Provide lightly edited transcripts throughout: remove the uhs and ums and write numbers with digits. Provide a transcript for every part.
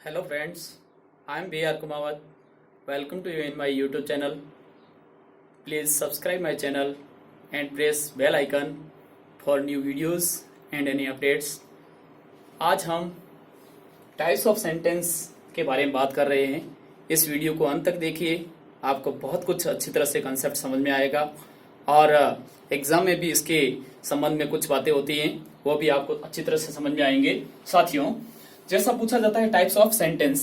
Hello friends, I am B.R. Kumawat. Welcome to you in my YouTube channel. Please subscribe my channel and press bell icon for new videos and any updates. आज हम types of sentence के बारे में बात कर रहे हैं. इस वीडियो को अंत तक देखिए, आपको बहुत कुछ अच्छी तरह से कंसेप्ट समझ में आएगा और एग्जाम में भी इसके संबंध में कुछ बातें होती हैं वो भी आपको अच्छी तरह से समझ में आएंगे. साथियों, जैसा पूछा जाता है टाइप्स ऑफ सेंटेंस,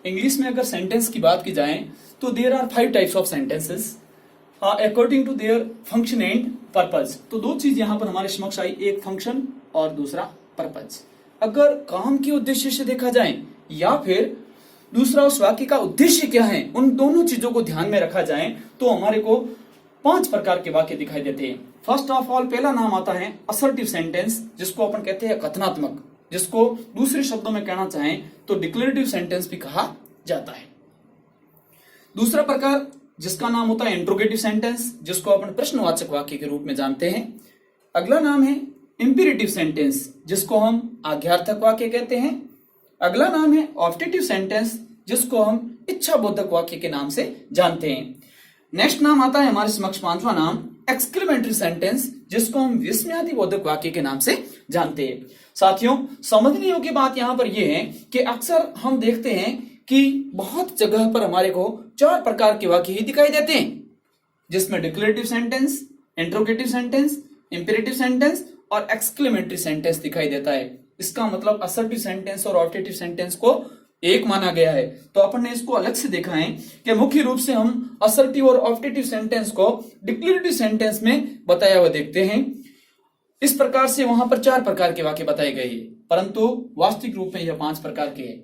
इंग्लिश में अगर सेंटेंस की बात की जाए तो there are 5 types of sentences according to their function and purpose. तो दो चीज यहाँ पर हमारे समक्ष आई, एक फंक्शन और दूसरा पर्पज. अगर काम के उद्देश्य से देखा जाए या फिर दूसरा उस वाक्य का उद्देश्य क्या है, उन दोनों चीजों को ध्यान में रखा जाए तो हमारे को 5 प्रकार के वाक्य दिखाई देते हैं. फर्स्ट ऑफ ऑल पहला नाम आता है असर्टिव सेंटेंस, जिसको अपन कहते हैं कथनात्मक, जिसको दूसरे शब्दों में कहना चाहें तो डिक्लेरेटिव सेंटेंस भी कहा जाता है. दूसरा प्रकार जिसका नाम होता है इंट्रोगेटिव सेंटेंस, जिसको अपन प्रश्नवाचक वाक्य के रूप में जानते हैं. अगला नाम है इंपेरेटिव सेंटेंस, जिसको हम आज्ञार्थक वाक्य कहते हैं. अगला नाम है ऑप्टेटिव सेंटेंस, जिसको हम इच्छाबोधक वाक्य के नाम से जानते हैं. नेक्स्ट नाम आता है हमारे समक्ष पांचवा नाम एक्सक्लेमेटरी सेंटेंस, जिसको हम विस्मयादिबोधक वाक्य के नाम से जानते हैं. साथियों, समझने योग्य बात यहाँ पर यह है कि अक्सर हम देखते हैं कि बहुत जगह पर हमारे को 4 प्रकार के वाक्य ही दिखाई देते हैं, जिसमें declarative sentence, interrogative sentence, imperative sentence और एक्सक्लेमेटरी सेंटेंस दिखाई देता है. इसका मतलब असर्टिव सेंटेंस और ऑप्टेटिव सेंटेंस को एक माना गया है. तो अपन ने इसको अलग से देखा है कि मुख्य रूप से हम असर्टिव और ऑप्टेटिव सेंटेंस को डिक्लेरेटिव सेंटेंस में बताया हुआ देखते हैं. इस प्रकार से वहां पर 4 प्रकार के वाक्य बताए गए हैं, परंतु वास्तविक रूप में यह 5 प्रकार के हैं.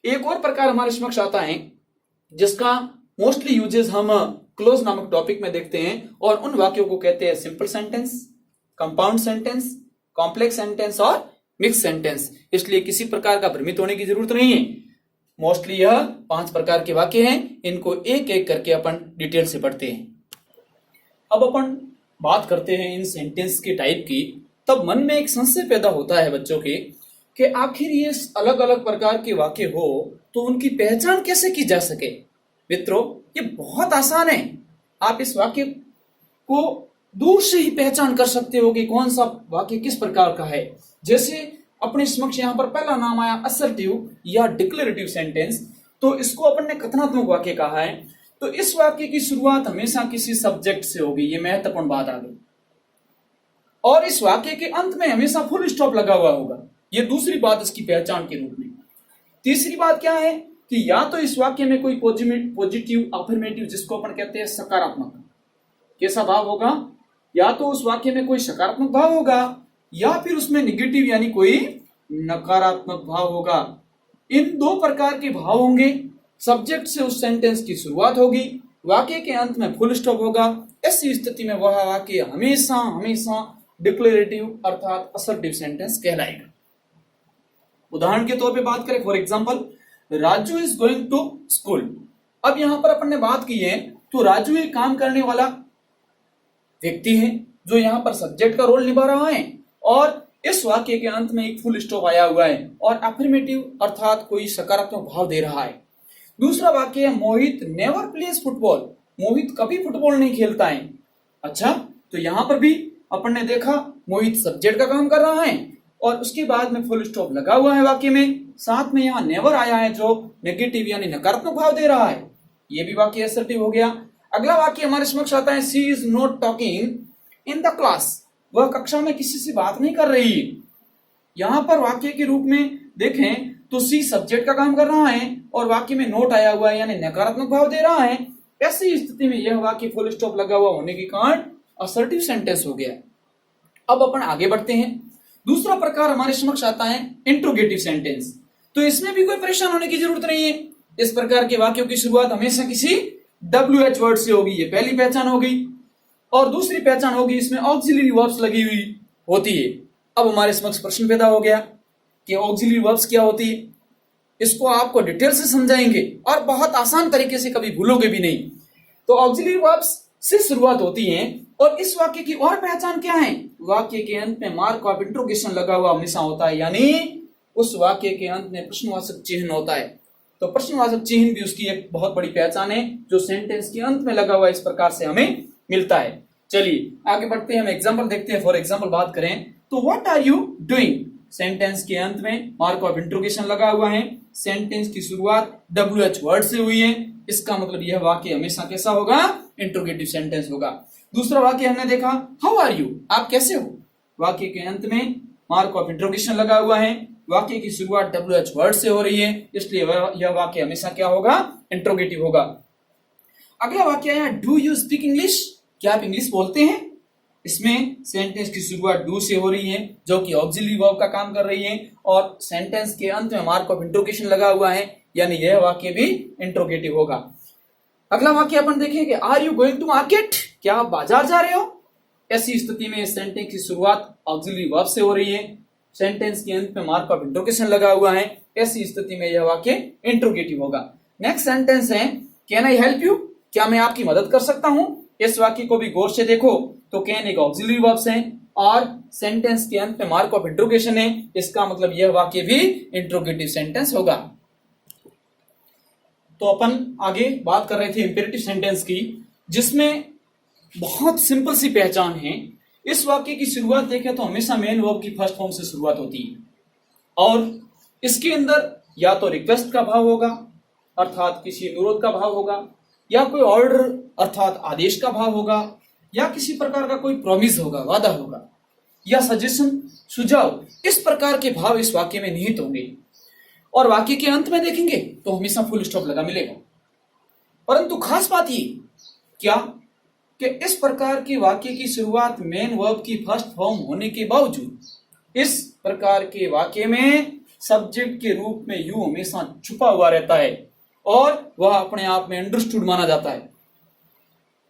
एक और प्रकार हमारे समक्ष आता है जिसका मोस्टली यूजेस हम क्लोज नामक टॉपिक में देखते हैं, और उन वाक्यों को कहते हैं simple sentence, compound sentence, complex sentence और मिक्स सेंटेंस. इसलिए किसी प्रकार का भ्रमित होने की जरूरत नहीं है. मोस्टली यह 5 प्रकार के वाक्य हैं. इनको एक एक करके अपन डिटेल से पढ़ते हैं. अब अपन बात करते हैं इन सेंटेंस के टाइप की, तब मन में एक संशय पैदा होता है बच्चों के कि आखिर ये अलग अलग प्रकार के वाक्य हो तो उनकी पहचान कैसे की जा सके. मित्रों, ये बहुत आसान है. आप इस वाक्य को दूर से ही पहचान कर सकते हो कि कौन सा वाक्य किस प्रकार का है. जैसे अपने समक्ष यहाँ पर पहला नाम आया असर्टिव या डिक्लेरेटिव सेंटेंस, तो इसको अपन ने कथनात्मक वाक्य कहा है. तो इस वाक्य की शुरुआत हमेशा किसी सब्जेक्ट से होगी, ये महत्वपूर्ण बात आ गई, और इस वाक्य के अंत में हमेशा फुल स्टॉप लगा हुआ होगा. ये दूसरी बात इसकी पहचान के रूप में. तीसरी बात क्या है कि या तो इस वाक्य में कोई पॉजिटिव अफर्मेटिव, जिसको अपन कहते हैं सकारात्मक, कैसा भाव होगा, या तो उस वाक्य में कोई सकारात्मक भाव होगा या फिर उसमें निगेटिव यानी कोई नकारात्मक भाव होगा. इन 2 प्रकार के भाव होंगे. सब्जेक्ट से उस सेंटेंस की शुरुआत होगी, वाक्य के अंत में फुल स्टॉप होगा. ऐसी स्थिति में वह वाक्य हमेशा हमेशा डिक्लेरेटिव अर्थात असर्टिव सेंटेंस कहलाएगा. उदाहरण के तौर पे बात करें, for example, Raju is going to school. अब यहां पर अपन ने बात की है तो राजू एक काम करने वाला व्यक्ति है जो यहां पर सब्जेक्ट का रोल निभा रहा है, और इस वाक्य के अंत में एक फुल स्टॉप आया हुआ है और अफर्मेटिव अर्थात कोई सकारात्मक भाव दे रहा है. दूसरा वाक्य है मोहित नेवर प्लेज फुटबॉल. मोहित कभी फुटबॉल नहीं खेलता है. अच्छा, तो यहां पर भी अपन ने देखा मोहित सब्जेक्ट का काम कर रहा है और उसके बाद में फुल स्टॉप लगा हुआ है वाक्य में. साथ में यहाँ नेवर आया है जो नेगेटिव यानी नकारात्मक भाव दे रहा है. ये भी वाक्य असर्टिव हो गया. अगला वाक्य हमारे समक्ष आता है she is not talking in the class. वह कक्षा में किसी से बात नहीं कर रही. यहां पर वाक्य के रूप में देखें तो सी सब्जेक्ट का काम कर रहा है और वाक्य में नोट आया हुआ है यानी नकारात्मक भाव दे रहा है. ऐसी स्थिति में यह वाक्य फुल स्टॉप लगा हुआ होने के कारण असर्टिव सेंटेंस हो गया. अब अपन आगे बढ़ते हैं. दूसरा प्रकार हमारे समक्ष आता है इंट्रोगेटिव सेंटेंस. तो इसमें भी कोई परेशान होने की जरूरत नहीं है. इस प्रकार के वाक्यों की शुरुआत हमेशा किसी WH वर्ड से होगी. ये पहली पहचान होगी. और दूसरी पहचान होगी इसमें ऑक्सिलरी वर्ब्स लगी हुई होती है. अब हमारे समक्ष प्रश्न पैदा हो गया कि ऑक्सिलरी वर्ब्स क्या होती है. इसको आपको डिटेल से समझाएंगे और बहुत आसान तरीके से, कभी भूलोगे भी नहीं. तो ऑक्सिलरी वर्ब्स से शुरुआत होती है और इस वाक्य की और पहचान क्या है, वाक्य के अंत में मार्क ऑफ इंट्रोगेशन लगा हुआ हमेशा होता है, यानी उस वाक्य के अंत में प्रश्नवाचक चिन्ह होता है. तो प्रश्नवाचक चिन्ह भी उसकी एक बहुत बड़ी पहचान है जो सेंटेंस के अंत में लगा हुआ इस प्रकार से हमें मिलता है। चलिए आगे बढ़ते हैं, हम एग्जाम्पल देखते हैं। फॉर एग्जाम्पल बात करें तो what are you doing, sentence के अंत में मार्क ऑफ इंट्रोगेशन लगा हुआ है, सेंटेंस की शुरुआत WH वर्ड से हुई है, इसका मतलब यह वाक्य हमेशा कैसा होगा, इंट्रोगेटिव सेंटेंस होगा। दूसरा वाक्य हमने देखा हाउ आर यू, आप कैसे हो, वाक्य के अंत में मार्क ऑफ इंट्रोगेशन लगा हुआ है, वाक्य की शुरुआत WH वर्ड से हो रही है, इसलिए यह वाक्य हमेशा क्या होगा, इंट्रोगेटिव होगा। अगला वाक्य है डू यू स्पीक इंग्लिश, क्या आप इंग्लिश बोलते हैं, इसमें सेंटेंस की शुरुआत डू से हो रही है जो कि ऑक्सिलरी वर्ब का काम कर रही है और सेंटेंस के अंत में मार्क ऑफ इंट्रोगेशन लगा हुआ है, यानी यह वाक्य भी इंट्रोगेटिव होगा। अगला वाक्य अपन देखेंगे are you going to market, क्या आप बाजार जा रहे हो, ऐसी स्थिति में सेंटेंस की शुरुआत ऑक्सिलरी वर्ब से हो रही है, सेंटेंस के अंत में मार्क ऑफ इंट्रोगेशन लगा हुआ है, ऐसी स्थिति में यह वाक्य इंट्रोगेटिव होगा। नेक्स्ट सेंटेंस है कैन आई हेल्प यू, क्या मैं आपकी मदद कर सकता हूं, इस वाक्य को भी गौर से देखो तो कैन एक ऑक्सिलरी वर्ब है और सेंटेंस के अंत में मार्क ऑफ इंट्रोगेशन है, इसका मतलब यह वाक्य भी इंट्रोगेटिव सेंटेंस होगा। तो अपन आगे बात कर रहे थे इंपेरेटिव सेंटेंस की, जिसमें बहुत सिंपल सी पहचान है। इस वाक्य की शुरुआत देखें तो हमेशा मेन वर्ब की फर्स्ट फॉर्म से शुरुआत होती है और इसके अंदर या तो रिक्वेस्ट का भाव होगा अर्थात किसी अनुरोध का भाव होगा, या कोई ऑर्डर अर्थात आदेश का भाव होगा, या किसी प्रकार का कोई प्रॉमिस होगा, वादा होगा, या सजेशन सुझाव, इस प्रकार के भाव इस वाक्य में निहित होंगे। और वाक्य के अंत में देखेंगे तो हमेशा फुल स्टॉप लगा मिलेगा। परंतु खास बात ये क्या कि इस प्रकार के वाक्य की शुरुआत मेन वर्ब की फर्स्ट फॉर्म होने के बावजूद इस प्रकार के वाक्य में सब्जेक्ट के रूप में यू हमेशा छुपा हुआ रहता है और वह अपने आप में अंडरस्टूड माना जाता है।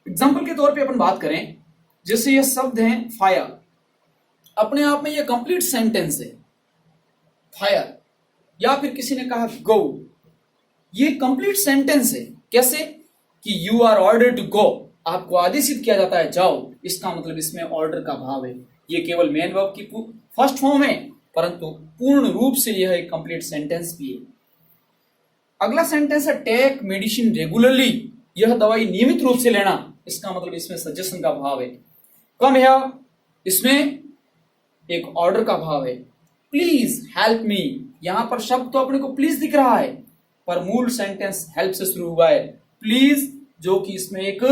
एग्जाम्पल के तौर पे अपन बात करें, जैसे ये शब्द है फायर, अपने आप में ये कंप्लीट सेंटेंस है फायर, या फिर किसी ने कहा गो, ये कंप्लीट सेंटेंस है। कैसे कि you are order to go, आपको आदेशित किया जाता है जाओ, इसका मतलब इसमें ऑर्डर का भाव है। ये केवल मेन वर्ब की फर्स्ट फॉर्म है परंतु पूर्ण रूप से यह एक कंप्लीट सेंटेंस भी है। अगला सेंटेंस है टेक मेडिसिन रेगुलरली, यह दवाई नियमित रूप से लेना, इसका मतलब इसमें सजेशन का भाव है। कम है, इसमें एक ऑर्डर का भाव है। प्लीज हेल्प मी, यहां पर शब्द तो अपने को प्लीज दिख रहा है पर मूल सेंटेंस हेल्प से शुरू हुआ है, प्लीज, जो कि इसमें एक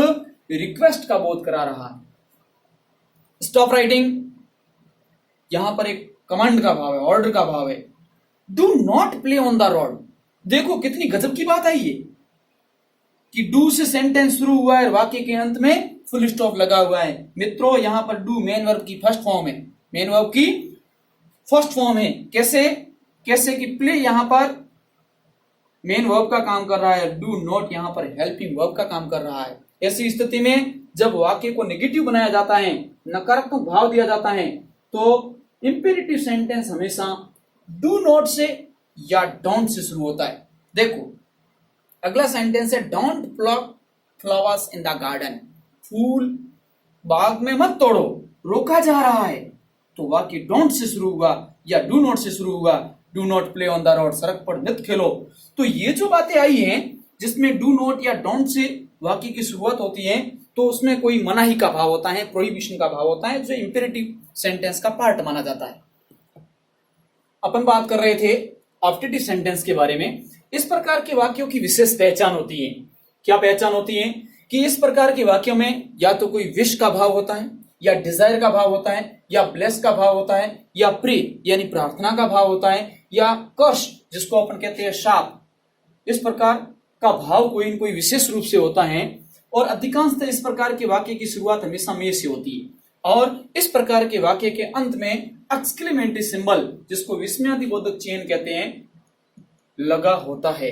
रिक्वेस्ट का बोध करा रहा है। स्टॉप राइटिंग, यहां पर एक कमांड का भाव है, ऑर्डर का भाव है। Do not play on the road, देखो कितनी गजब की बात आई है कि डू से सेंटेंस शुरू हुआ है, वाक्य के अंत में फुल स्टॉप लगा हुआ है। मित्रों यहां पर डू मेन वर्ब की फर्स्ट फॉर्म है, मेन वर्ब की फर्स्ट फॉर्म है। कैसे कैसे कि प्ले यहां पर मेन वर्ब का काम कर रहा है, डू नॉट यहां पर हेल्पिंग वर्ब का काम कर रहा है। ऐसी स्थिति में जब वाक्य को नेगेटिव बनाया जाता है, नकारात्मक भाव दिया जाता है, तो इंपेरेटिव सेंटेंस हमेशा डू नॉट से या डोंट से शुरू होता है। देखो अगला सेंटेंस है don't pluck flowers in the garden, फूल बाग में मत तोड़ो, रोका जा रहा है। तो वाक्य डोंट से शुरू हुआ या डू नॉट से शुरू हुआ, do not play on the road, सड़क पर मत खेलो। तो ये जो बातें आई हैं जिसमें डू नॉट या डोंट से वाक्य की शुरुआत होती है, तो उसमें कोई मनाही का भाव होता है, प्रोहिबिशन का भाव होता है, जो इंपेरेटिव सेंटेंस का पार्ट माना जाता है। अपन बात कर रहे थे ऑप्टेटिव सेंटेंस के बारे में। इस प्रकार के वाक्यों की विशेष पहचान होती है। क्या पहचान होती है कि इस प्रकार के वाक्यों में या तो कोई विश का भाव होता है, या डिजायर का भाव होता है, या ब्लेस का भाव होता है, या प्रे यानी प्रार्थना का भाव होता है, या कर्ष जिसको अपन कहते हैं शाप। इस प्रकार का भाव कोई न कोई विशेष रूप से होता है और अधिकांशतः इस प्रकार के वाक्य की शुरुआत हमेशा में से होती है और इस प्रकार के वाक्य के अंत में एक्सक्लेमेटरी सिंबल जिसको विस्मयादिबोधक चिन्ह कहते हैं लगा होता है।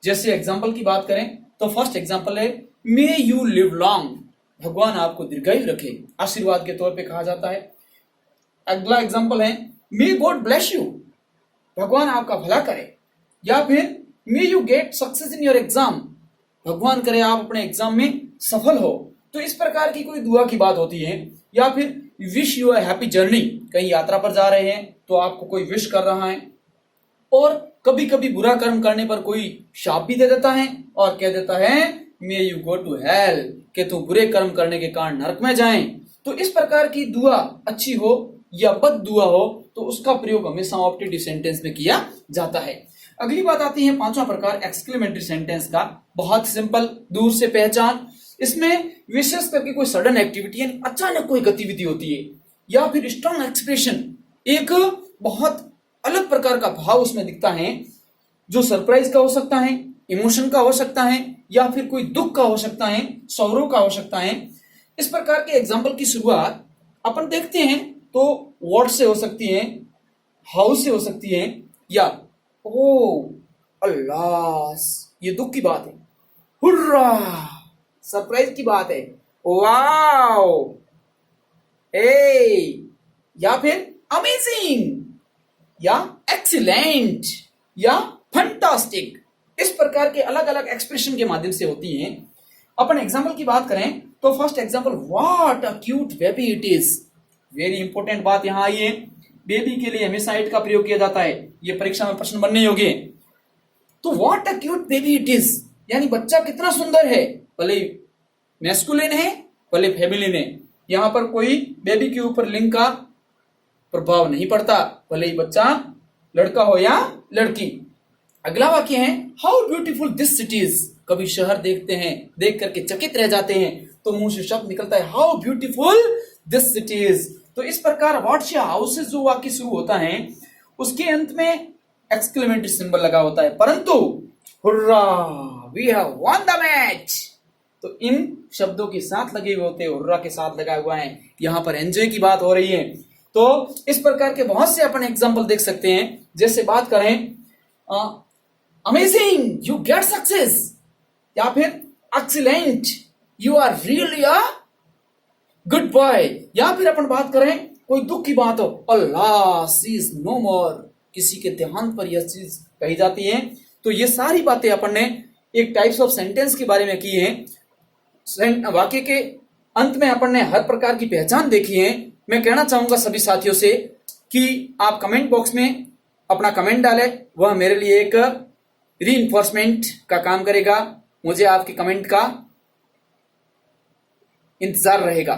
जैसे एग्जाम्पल की बात करें तो फर्स्ट एग्जाम्पल है मे यू लिव लॉन्ग, भगवान आपको दीर्घायु रखे, आशीर्वाद के तौर पे कहा जाता है। अगला एग्जाम्पल है मे गॉड ब्लेस यू, भगवान आपका भला करे, या फिर may you get success in your exam, भगवान करे आप अपने एग्जाम में सफल हो। तो इस प्रकार की कोई दुआ की बात होती है। या फिर wish you a happy journey, कहीं यात्रा पर जा रहे हैं तो आपको कोई विश कर रहा है। और कभी कभी बुरा कर्म करने पर कोई शाप भी दे देता है और कह देता है may you go to hell, कि तू बुरे कर्म करने के कारण नरक में जाए। तो इस प्रकार की दुआ अच्छी हो या बद दुआ हो तो उसका प्रयोग हमेशा ऑप्टेटिव सेंटेंस में किया जाता है। अगली बात आती है पांचवा प्रकार एक्सक्लेमेटरी सेंटेंस का। बहुत सिंपल, दूर से पहचान। इसमें विशेष करके कोई सडन एक्टिविटी यानी अचानक कोई गतिविधि होती है या फिर स्ट्रॉन्ग एक्सप्रेशन, एक बहुत अलग प्रकार का भाव उसमें दिखता है जो सरप्राइज का हो सकता है, इमोशन का हो सकता है या फिर कोई दुख का हो सकता है, सौरव का हो सकता है। इस प्रकार के एग्जाम्पल की शुरुआत अपन देखते हैं तो वर्ड से हो सकती है, हाउस से हो सकती है या ओ अल्लाह, ये दुख की बात है, हुर्रा सरप्राइज की बात है, वाओ ए, या फिर अमेजिंग या एक्सीलेंट या फंटास्टिक। इस प्रकार के अलग अलग एक्सप्रेशन के माध्यम से होती हैं। अपन एग्जाम्पल की बात करें तो first example, what a cute baby it is. Very important बात यहां आई है, बेबी के लिए हमेशा इट का प्रयोग किया जाता है, ये परीक्षा में प्रश्न बनने योग्य है। तो what a cute baby it is यानी बच्चा कितना सुंदर है, भले मैस्कुलिन है भले फेमिनिन है, यहां पर कोई बेबी के ऊपर लिंग का प्रभाव नहीं पड़ता, भले ही बच्चा लड़का हो या लड़की। अगला वाक्य है how beautiful this city is. कभी शहर देखते हैं, देख करके चकित रह जाते हैं तो मुंह से शब्द निकलता है how beautiful this city is. तो इस प्रकार व्हाट्स या हाउ से जो वाक्य शुरू होता है उसके अंत में एक्सक्लेमेटरी सिंबल लगा होता है, परंतु hurrah we have won the match तो इन शब्दों के साथ लगे हुए होते हैं, हुर्रा के साथ लगा हुआ है, यहां पर एंजॉय की बात हो रही है। तो इस प्रकार के बहुत से अपन एग्जाम्पल देख सकते हैं। जैसे बात करें अमेजिंग यू गेट सक्सेस या फिर excellent you are really a good boy, या फिर अपन बात करें कोई दुख की बात हो, अल्लाह शी इज नो मोर, किसी के देहांत पर यह चीज कही जाती है। तो ये सारी बातें अपन ने एक टाइप्स ऑफ सेंटेंस के बारे में की है। वाक्य के अंत में अपन ने हर प्रकार की पहचान देखी है। मैं कहना चाहूंगा सभी साथियों से कि आप कमेंट बॉक्स में अपना कमेंट डालें, वह मेरे लिए एक रीइंफोर्समेंट का काम करेगा। मुझे आपके कमेंट का इंतजार रहेगा।